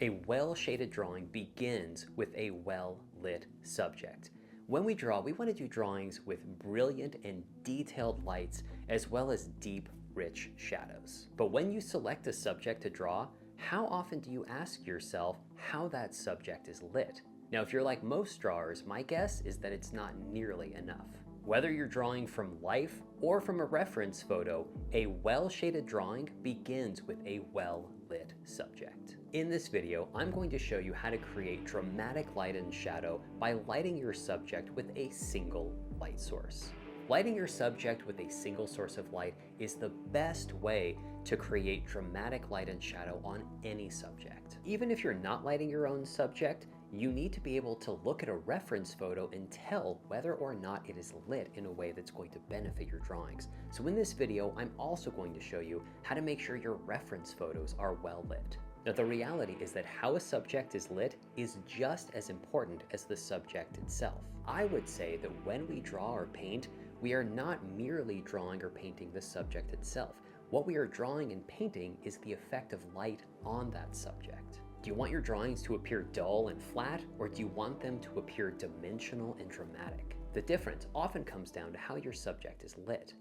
A well-shaded drawing begins with a well-lit subject. When we draw, we want to do drawings with brilliant and detailed lights as well as deep, rich shadows. But when you select a subject to draw, how often do you ask yourself how that subject is lit? Now, if you're like most drawers, my guess is that it's not nearly enough. Whether you're drawing from life or from a reference photo, a well-shaded drawing begins with a well-lit subject. In this video, I'm going to show you how to create dramatic light and shadow by lighting your subject with a single light source. Lighting your subject with a single source of light is the best way to create dramatic light and shadow on any subject. Even if you're not lighting your own subject, you need to be able to look at a reference photo and tell whether or not it is lit in a way that's going to benefit your drawings. So in this video, I'm also going to show you how to make sure your reference photos are well lit. Now, the reality is that how a subject is lit is just as important as the subject itself. I would say that when we draw or paint, we are not merely drawing or painting the subject itself. What we are drawing and painting is the effect of light on that subject. Do you want your drawings to appear dull and flat, or do you want them to appear dimensional and dramatic? The difference often comes down to how your subject is lit.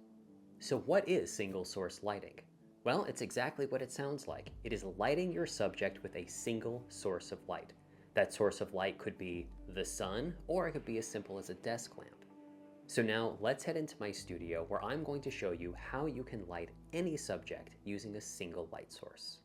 So what is single source lighting? Well, it's exactly what it sounds like. It is lighting your subject with a single source of light. That source of light could be the sun, or it could be as simple as a desk lamp. So now let's head into my studio where I'm going to show you how you can light any subject using a single light source.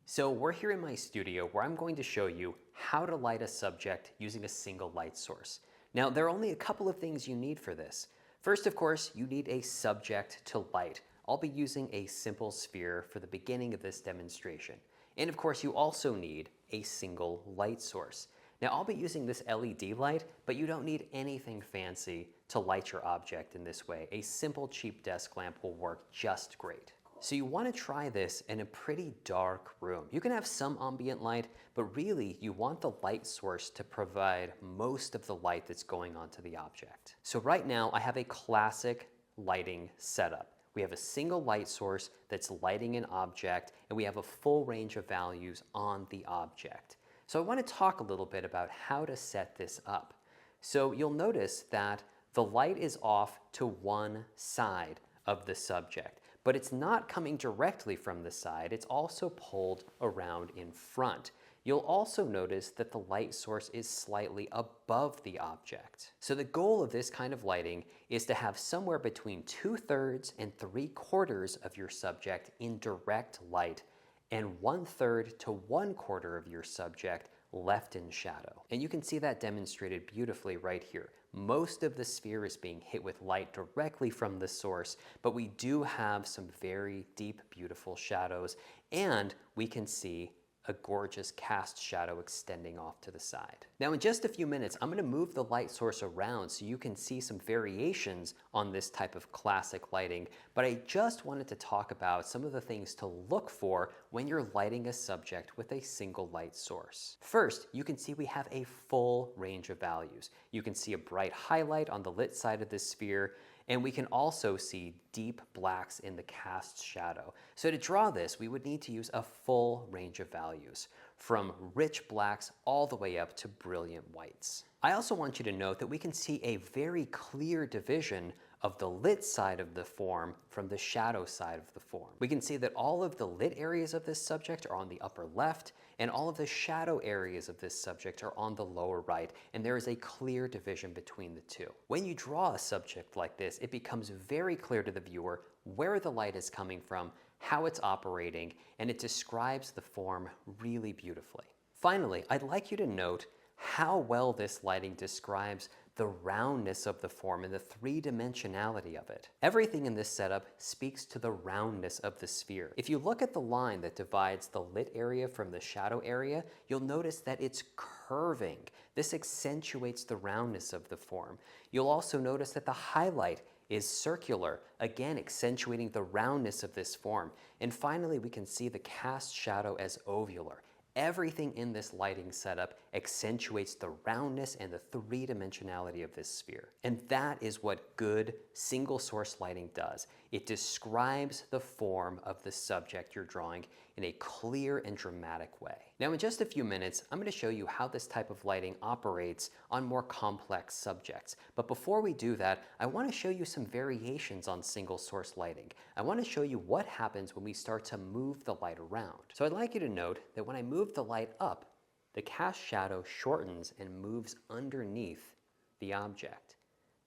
So we're here in my studio where I'm going to show you how to light a subject using a single light source. Now, there are only a couple of things you need for this. First, of course, you need a subject to light. I'll be using a simple sphere for the beginning of this demonstration. And of course, you also need a single light source. Now, I'll be using this LED light, but you don't need anything fancy to light your object in this way. A simple, cheap desk lamp will work just great. So you want to try this in a pretty dark room. You can have some ambient light, but really you want the light source to provide most of the light that's going onto the object. So right now I have a classic lighting setup. We have a single light source that's lighting an object, and we have a full range of values on the object. So I want to talk a little bit about how to set this up. So you'll notice that the light is off to one side of the subject. But it's not coming directly from the side, it's also pulled around in front. You'll also notice that the light source is slightly above the object. So the goal of this kind of lighting is to have somewhere between 2/3 and 3/4 of your subject in direct light and 1/3 to 1/4 of your subject left in shadow. And you can see that demonstrated beautifully right here. Most of the sphere is being hit with light directly from the source, but we do have some very deep, beautiful shadows, and we can see a gorgeous cast shadow extending off to the side. Now in just a few minutes, I'm going to move the light source around so you can see some variations on this type of classic lighting, but I just wanted to talk about some of the things to look for when you're lighting a subject with a single light source. First, you can see we have a full range of values. You can see a bright highlight on the lit side of the sphere, and we can also see deep blacks in the cast shadow. So to draw this, we would need to use a full range of values, from rich blacks all the way up to brilliant whites. I also want you to note that we can see a very clear division of the lit side of the form from the shadow side of the form. We can see that all of the lit areas of this subject are on the upper left, and all of the shadow areas of this subject are on the lower right, and there is a clear division between the two. When you draw a subject like this, it becomes very clear to the viewer where the light is coming from, how it's operating, and it describes the form really beautifully. Finally, I'd like you to note how well this lighting describes the roundness of the form and the three-dimensionality of it. Everything in this setup speaks to the roundness of the sphere. If you look at the line that divides the lit area from the shadow area, you'll notice that it's curving. This accentuates the roundness of the form. You'll also notice that the highlight is circular, again accentuating the roundness of this form. And finally, we can see the cast shadow as ovular. Everything in this lighting setup accentuates the roundness and the three-dimensionality of this sphere. And that is what good single source lighting does. It describes the form of the subject you're drawing in a clear and dramatic way. Now, in just a few minutes, I'm going to show you how this type of lighting operates on more complex subjects. But before we do that, I want to show you some variations on single source lighting. I want to show you what happens when we start to move the light around. So I'd like you to note that when I move the light up, the cast shadow shortens and moves underneath the object.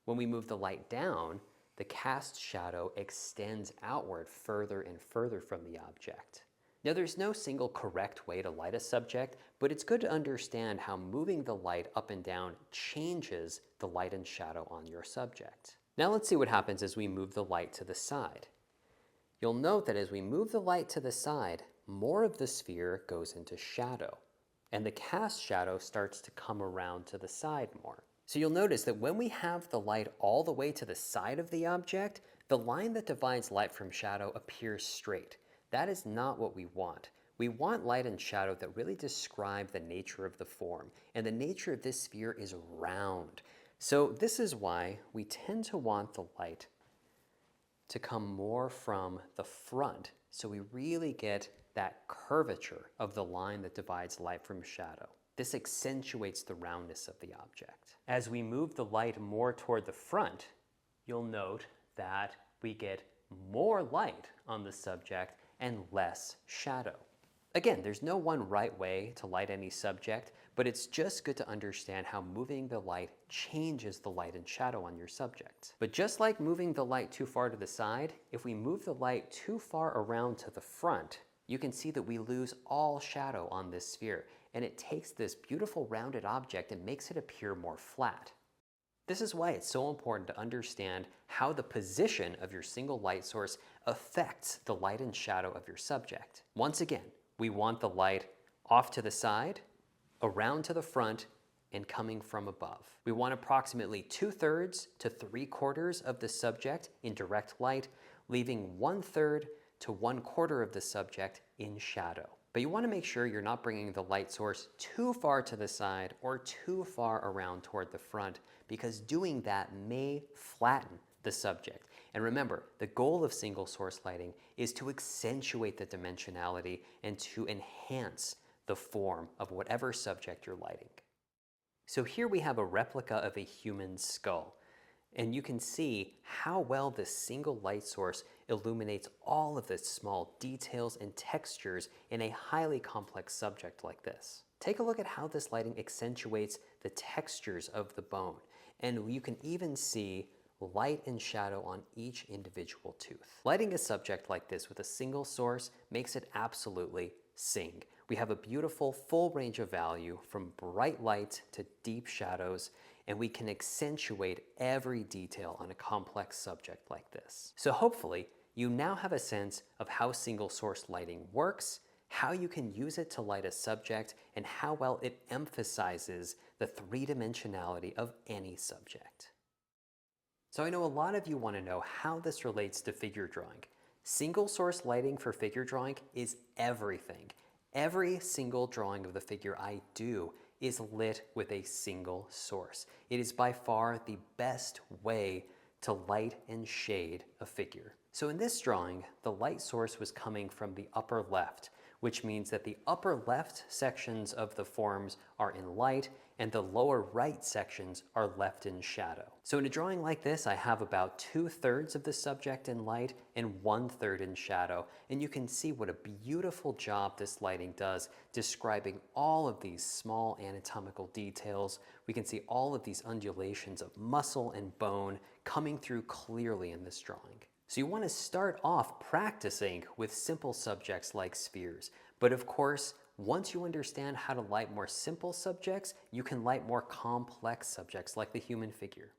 When we move the light down, the cast shadow extends outward further and further from the object. Now, there's no single correct way to light a subject, but it's good to understand how moving the light up and down changes the light and shadow on your subject. Now let's see what happens as we move the light to the side. You'll note that as we move the light to the side, more of the sphere goes into shadow, and the cast shadow starts to come around to the side more. So you'll notice that when we have the light all the way to the side of the object, the line that divides light from shadow appears straight. That is not what we want. We want light and shadow that really describe the nature of the form, and the nature of this sphere is round. So this is why we tend to want the light to come more from the front, so we really get that curvature of the line that divides light from shadow. This accentuates the roundness of the object. As we move the light more toward the front, you'll note that we get more light on the subject and less shadow. Again, there's no one right way to light any subject, but it's just good to understand how moving the light changes the light and shadow on your subject. But just like moving the light too far to the side, if we move the light too far around to the front, you can see that we lose all shadow on this sphere, and it takes this beautiful rounded object and makes it appear more flat. This is why it's so important to understand how the position of your single light source affects the light and shadow of your subject. Once again, we want the light off to the side, around to the front, and coming from above. We want approximately 2/3 to 3/4 of the subject in direct light, leaving 1/3 to 1/4 of the subject in shadow. But you want to make sure you're not bringing the light source too far to the side or too far around toward the front, because doing that may flatten the subject. And remember, the goal of single source lighting is to accentuate the dimensionality and to enhance the form of whatever subject you're lighting. So here we have a replica of a human skull, and you can see how well this single light source illuminates all of the small details and textures in a highly complex subject like this. Take a look at how this lighting accentuates the textures of the bone, and you can even see light and shadow on each individual tooth. Lighting a subject like this with a single source makes it absolutely sing. We have a beautiful full range of value from bright light to deep shadows, and we can accentuate every detail on a complex subject like this. So hopefully, you now have a sense of how single source lighting works, how you can use it to light a subject, and how well it emphasizes the three-dimensionality of any subject. So I know a lot of you want to know how this relates to figure drawing. Single source lighting for figure drawing is everything. Every single drawing of the figure I do is lit with a single source. It is by far the best way to light and shade a figure. So in this drawing, the light source was coming from the upper left, which means that the upper left sections of the forms are in light and the lower right sections are left in shadow. So in a drawing like this, I have about 2/3 of the subject in light and 1/3 in shadow. And you can see what a beautiful job this lighting does describing all of these small anatomical details. We can see all of these undulations of muscle and bone coming through clearly in this drawing. So you want to start off practicing with simple subjects like spheres. But of course, once you understand how to light more simple subjects, you can light more complex subjects like the human figure.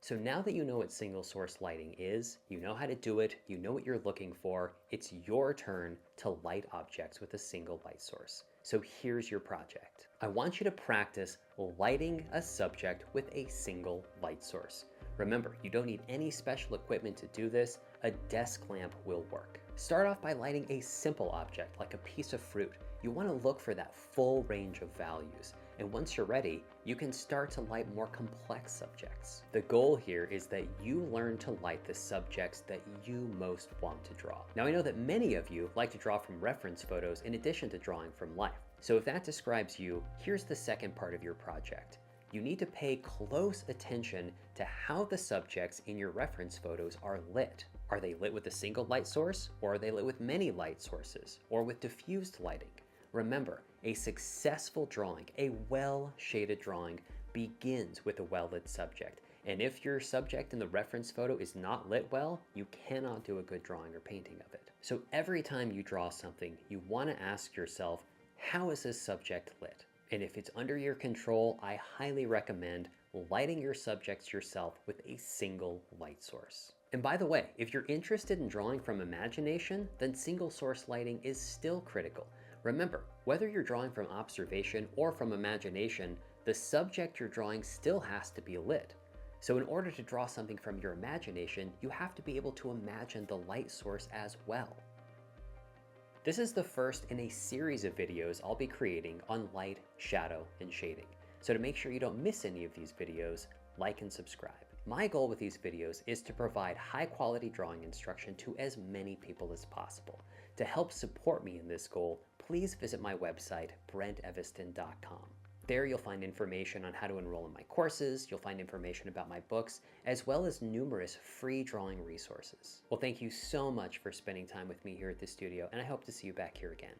So now that you know what single source lighting is, you know how to do it, you know what you're looking for, it's your turn to light objects with a single light source. So here's your project. I want you to practice lighting a subject with a single light source. Remember, you don't need any special equipment to do this. a desk lamp will work. Start off by lighting a simple object like a piece of fruit. You want to look for that full range of values. And once you're ready, you can start to light more complex subjects. The goal here is that you learn to light the subjects that you most want to draw. Now, I know that many of you like to draw from reference photos in addition to drawing from life. So if that describes you, here's the second part of your project. You need to pay close attention to how the subjects in your reference photos are lit. Are they lit with a single light source, or are they lit with many light sources, or with diffused lighting? Remember, a successful drawing, a well-shaded drawing, begins with a well-lit subject. And if your subject in the reference photo is not lit well, you cannot do a good drawing or painting of it. So every time you draw something, you want to ask yourself, how is this subject lit? And if it's under your control, I highly recommend lighting your subjects yourself with a single light source. And by the way, if you're interested in drawing from imagination, then single source lighting is still critical. Remember, whether you're drawing from observation or from imagination, the subject you're drawing still has to be lit. So in order to draw something from your imagination, you have to be able to imagine the light source as well. This is the first in a series of videos I'll be creating on light, shadow, and shading. So to make sure you don't miss any of these videos, like and subscribe. My goal with these videos is to provide high quality drawing instruction to as many people as possible. To help support me in this goal, please visit my website, brenteviston.com. There you'll find information on how to enroll in my courses, you'll find information about my books, as well as numerous free drawing resources. Well, thank you so much for spending time with me here at the studio, and I hope to see you back here again.